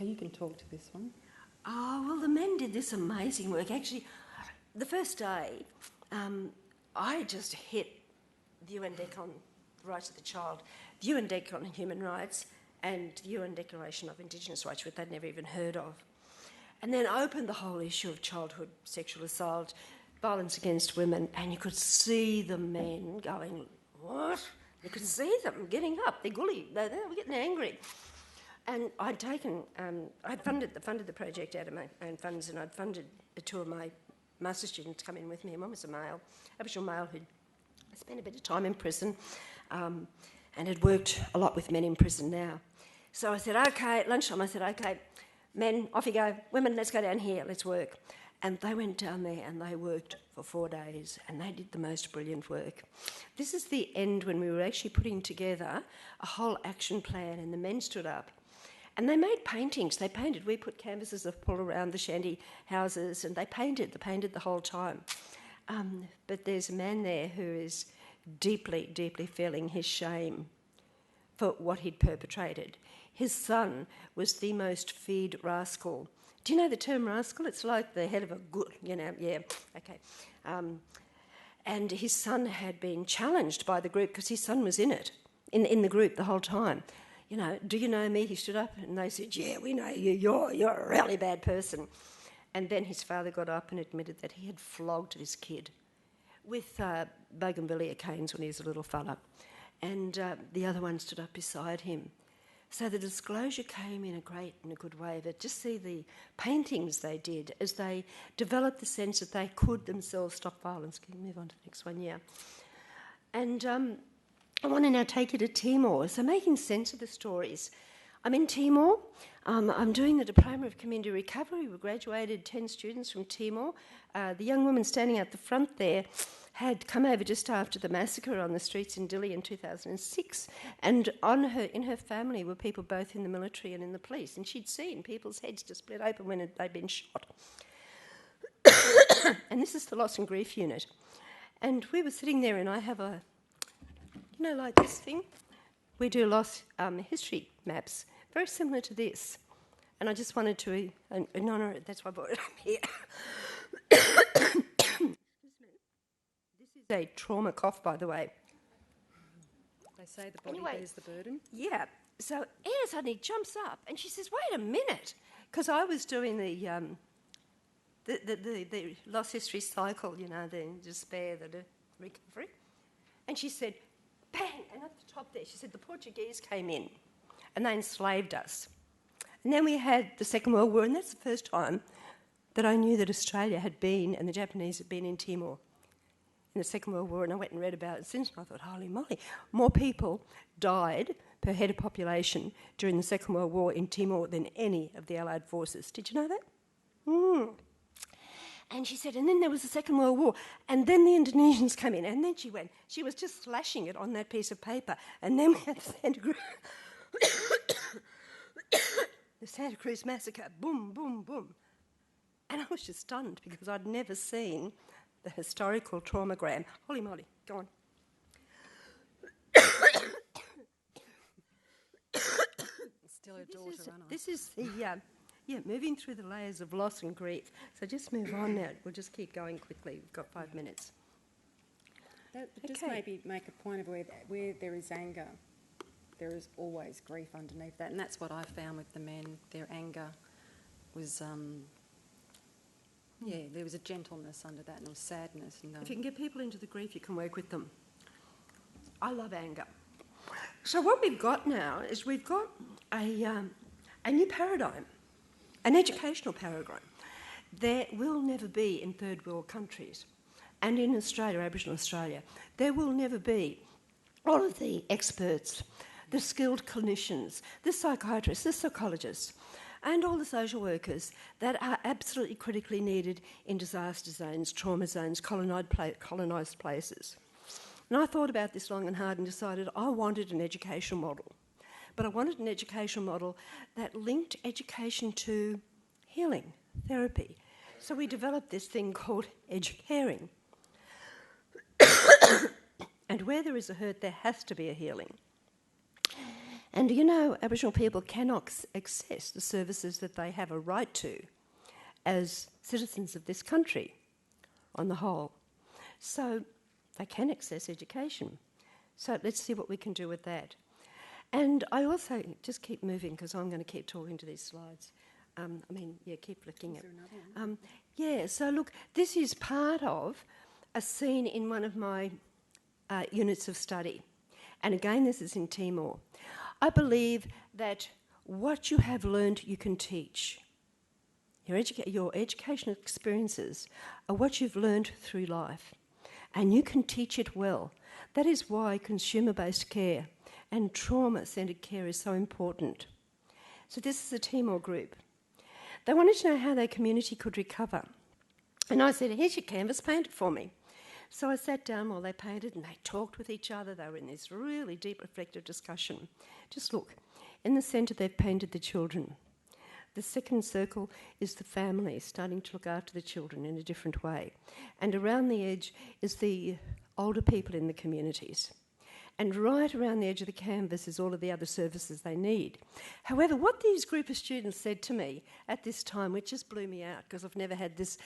Okay, you can talk to this one. Oh, well, the men did this amazing work. Actually, the first day, I just hit the UN Dec on the Rights of the Child, the UN Dec on Human Rights, and the UN Declaration of Indigenous Rights, which they'd never even heard of. And then opened the whole issue of childhood sexual assault, violence against women, and you could see the men going, what? You could see them getting up. They're gully. They were getting angry. And I'd taken, I'd funded the project out of my own funds, and I'd funded two of my master students to come in with me. One was a male, Aboriginal male, who'd spent a bit of time in prison and had worked a lot with men in prison now. So I said, okay, at lunchtime I said, okay, men, off you go. Women, let's go down here, let's work. And they went down there and they worked for 4 days and they did the most brilliant work. This is the end when we were actually putting together a whole action plan, and the men stood up and they made paintings. They painted. We put canvases of all around the shanty houses and they painted the whole time. But there's a man there who is deeply, deeply feeling his shame for what he'd perpetrated. His son was the most feared rascal. Do you know the term rascal? It's like the head of a good, yeah, okay. And his son had been challenged by the group because his son was in it, in the group the whole time. You know, do you know me? He stood up and they said, yeah, we know you, you're a really bad person. And then his father got up and admitted that he had flogged this kid with bougainvillea canes when he was a little fella. And the other one stood up beside him. So the disclosure came in a good way, but just see the paintings they did as they developed the sense that they could themselves stop violence. Can you move on to the next one? Yeah. And I want to now take you to Timor. So making sense of the stories. I'm in Timor. I'm doing the Diploma of Community Recovery. We graduated 10 students from Timor. The young woman standing at the front there had come over just after the massacre on the streets in Dili in 2006, and in her family were people both in the military and in the police, and she'd seen people's heads just split open when they'd been shot. And this is the Loss and Grief Unit. And we were sitting there, and I have a, like this thing. We do loss history maps, very similar to this. And I just wanted to, no, that's why I brought it up here. This is a trauma cough, by the way. They say the body bears the burden. Yeah. So Anna suddenly jumps up and she says, wait a minute, because I was doing the loss history cycle, the despair, the recovery. And she said, bang, and at the top there, she said, the Portuguese came in and they enslaved us. And then we had the Second World War, and that's the first time that I knew that Australia had been, and the Japanese had been in Timor in the Second World War, and I went and read about it since, and I thought, holy moly, more people died per head of population during the Second World War in Timor than any of the Allied forces. Did you know that? And she said, and then there was the Second World War, and then the Indonesians came in, and then she was just slashing it on that piece of paper, and then we had the Santa Cruz massacre, boom, boom, boom. And I was just stunned because I'd never seen the historical traumagram. Holy moly, go on. Still a daughter, aren't I? This is the, moving through the layers of loss and grief. So just move on now. We'll just keep going quickly. We've got 5 minutes. Just maybe make a point of where there is anger, there is always grief underneath that. And that's what I found with the men. Their anger was... there was a gentleness under that, and there was sadness. And if you can get people into the grief, you can work with them. I love anger. So what we've got now is we've got a new paradigm, an educational paradigm. There will never be in third world countries, and in Australia, Aboriginal Australia, there will never be all of the experts, the skilled clinicians, the psychiatrists, the psychologists, and all the social workers that are absolutely critically needed in disaster zones, trauma zones, colonised places. And I thought about this long and hard and decided I wanted an educational model. But I wanted an educational model that linked education to healing, therapy. So we developed this thing called Educaring. And where there is a hurt, there has to be a healing. And you know, Aboriginal people cannot access the services that they have a right to as citizens of this country on the whole. So they can access education. So let's see what we can do with that. And I also, just keep moving because I'm going to keep talking to these slides. Keep flicking it. So look, this is part of a scene in one of my units of study. And again, this is in Timor. I believe that what you have learned, you can teach. Your educational experiences are what you've learned through life. And you can teach it well. That is why consumer-based care and trauma-centred care is so important. So this is a Timor group. They wanted to know how their community could recover. And I said, here's your canvas, paint it for me. So I sat down while they painted and they talked with each other. They were in this really deep reflective discussion. Just look, in the centre they've painted the children. The second circle is the family starting to look after the children in a different way. And around the edge is the older people in the communities. And right around the edge of the canvas is all of the other services they need. However, what these group of students said to me at this time, which just blew me out, because I've never had this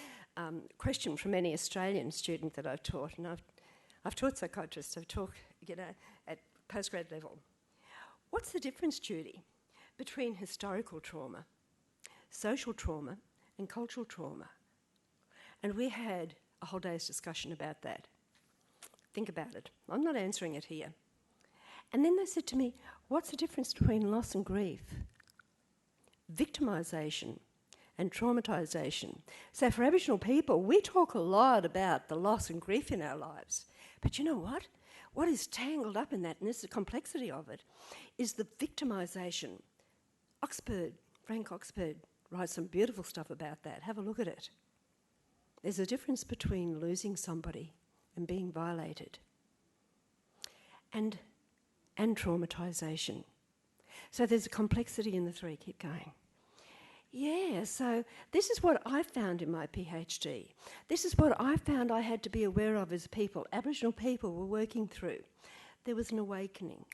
question from any Australian student that I've taught, and I've taught psychiatrists, I've taught at postgrad level. What's the difference, Judy, between historical trauma, social trauma and cultural trauma? And we had a whole day's discussion about that. Think about it. I'm not answering it here. And then they said to me, what's the difference between loss and grief? Victimisation and traumatisation. So for Aboriginal people, we talk a lot about the loss and grief in our lives. But you know what? What is tangled up in that, and this is the complexity of it, is the victimisation. Frank Oxford writes some beautiful stuff about that. Have a look at it. There's a difference between losing somebody and being violated and traumatisation. So there's a complexity in the three. Keep going. Yeah, so this is what I found in my PhD. This is what I found I had to be aware of as people. Aboriginal people were working through. There was an awakening.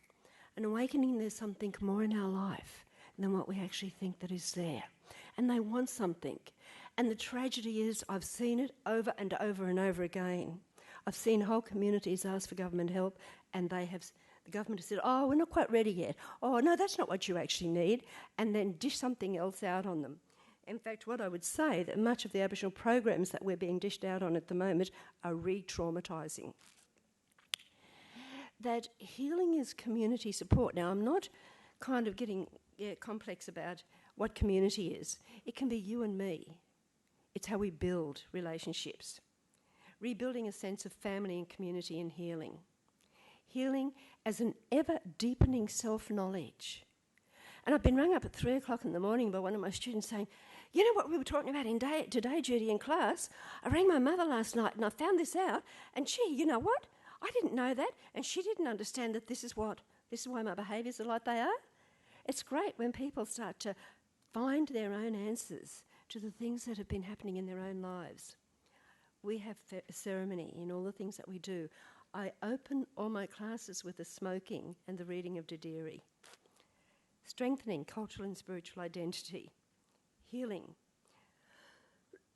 An awakening there's something more in our life than what we actually think that is there. And they want something. And the tragedy is I've seen it over and over and over again. I've seen whole communities ask for government help and the government has said, oh, we're not quite ready yet. Oh, no, that's not what you actually need, and then dish something else out on them. In fact, what I would say, that much of the Aboriginal programs that we're being dished out on at the moment are re-traumatising. That healing is community support. Now, I'm not kind of getting complex about what community is. It can be you and me. It's how we build relationships. Rebuilding a sense of family and community and healing. Healing as an ever-deepening self-knowledge. And I've been rung up at 3 o'clock in the morning by one of my students saying, you know what we were talking about today, Judy, in class? I rang my mother last night and I found this out, and you know what? I didn't know that, and she didn't understand that this is why my behaviours are like they are. It's great when people start to find their own answers to the things that have been happening in their own lives. We have a ceremony in all the things that we do. I open all my classes with the smoking and the reading of Educaring. Strengthening cultural and spiritual identity. Healing.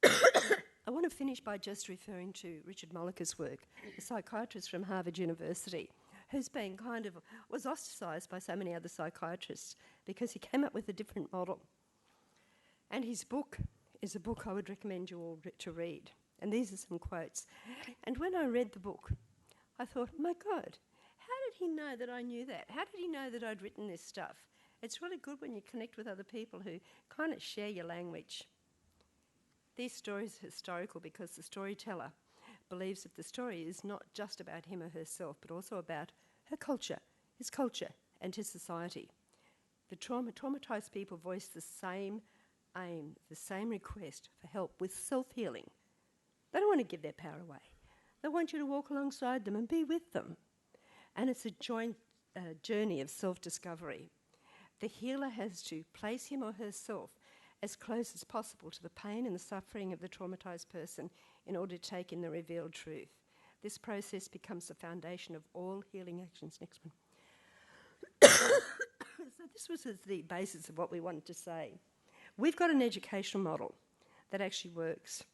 I want to finish by just referring to Richard Molliker's work, a psychiatrist from Harvard University, who's been was ostracised by so many other psychiatrists because he came up with a different model. And his book is a book I would recommend you all to read. And these are some quotes. And when I read the book, I thought, my God, how did he know that I knew that? How did he know that I'd written this stuff? It's really good when you connect with other people who kind of share your language. These stories are historical because the storyteller believes that the story is not just about him or herself, but also about her culture, and his society. The traumatised people voice the same aim, the same request for help with self-healing. They don't want to give their power away. They want you to walk alongside them and be with them. And it's a joint journey of self-discovery. The healer has to place him or herself as close as possible to the pain and the suffering of the traumatised person in order to take in the revealed truth. This process becomes the foundation of all healing actions. Next one. this was the basis of what we wanted to say. We've got an educational model that actually works.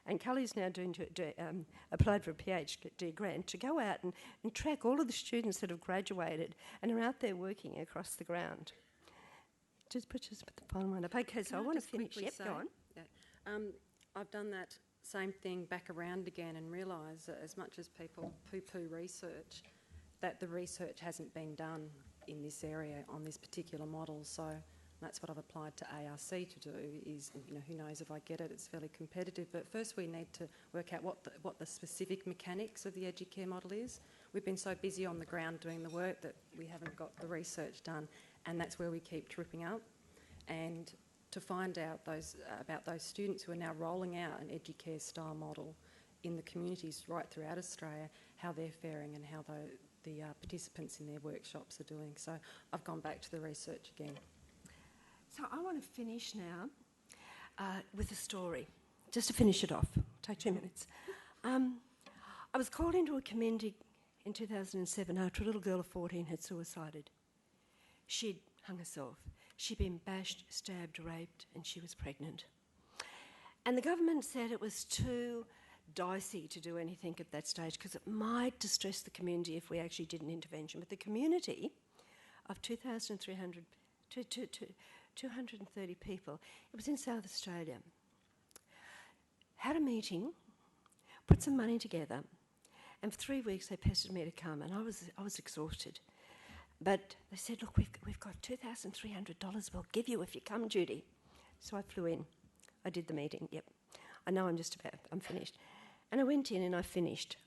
And Kelly's now applied for a PhD grant to go out and track all of the students that have graduated and are out there working across the ground. Just put the final one up. Okay, so I want to finish. Yep, go on. Yeah. I've done that same thing back around again and realised that as much as people poo-poo research, that the research hasn't been done in this area on this particular model. So that's what I've applied to ARC to do is, who knows if I get it, it's fairly competitive. But first we need to work out what the specific mechanics of the EduCare model is. We've been so busy on the ground doing the work that we haven't got the research done, and that's where we keep tripping up. And to find out about those students who are now rolling out an EduCare style model in the communities right throughout Australia, how they're faring and how the participants in their workshops are doing. So I've gone back to the research again. So I want to finish now with a story, just to finish it off. Take 2 minutes. I was called into a community in 2007 after a little girl of 14 had suicided. She'd hung herself. She'd been bashed, stabbed, raped, and she was pregnant. And the government said it was too dicey to do anything at that stage because it might distress the community if we actually did an intervention. But the community of 230 people, it was in South Australia, had a meeting, put some money together, and for 3 weeks they pestered me to come, and I was exhausted. But they said, look, we've got $2,300 we'll give you if you come, Judy. So I flew in. I did the meeting, yep. I know I'm finished. And I went in and I finished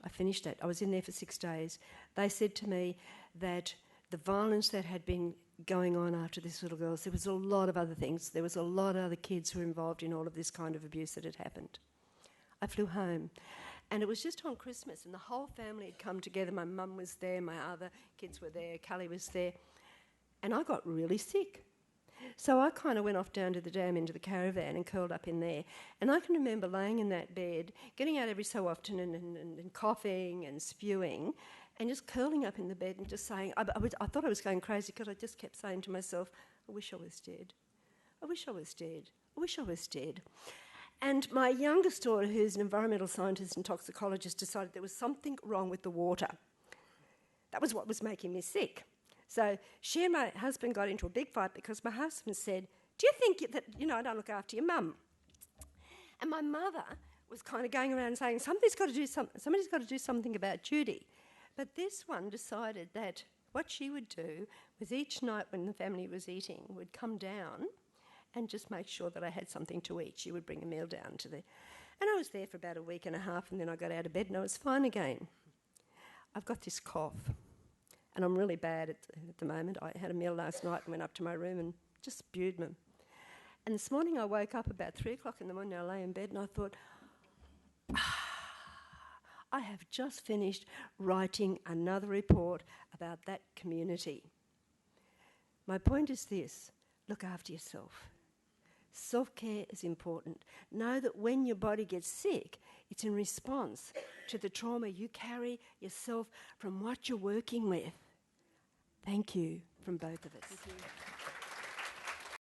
it. I was in there for 6 days. They said to me that the violence that had been going on after this little girl, there was a lot of other things. There was a lot of other kids who were involved in all of this kind of abuse that had happened. I flew home. And it was just on Christmas, and the whole family had come together. My mum was there, my other kids were there, Callie was there. And I got really sick. So I kind of went off down to the dam into the caravan and curled up in there. And I can remember laying in that bed, getting out every so often and coughing and spewing, and just curling up in the bed and just saying, I thought I was going crazy because I just kept saying to myself, I wish I was dead. I wish I was dead. I wish I was dead. And my youngest daughter, who's an environmental scientist and toxicologist, decided there was something wrong with the water. That was what was making me sick. So she and my husband got into a big fight because my husband said, do you think that, I don't look after your mum? And my mother was kind of going around saying, somebody's got to do something about Judy. But this one decided that what she would do was each night when the family was eating would come down and just make sure that I had something to eat. She would bring a meal down to the... And I was there for about a week and a half, and then I got out of bed and I was fine again. I've got this cough, and I'm really bad at the moment. I had a meal last night and went up to my room and just spewed them. And this morning I woke up about 3 o'clock in the morning, I lay in bed and I thought, I have just finished writing another report about that community. My point is this, look after yourself. Self-care is important. Know that when your body gets sick, it's in response to the trauma you carry yourself from what you're working with. Thank you from both of us. Thank you.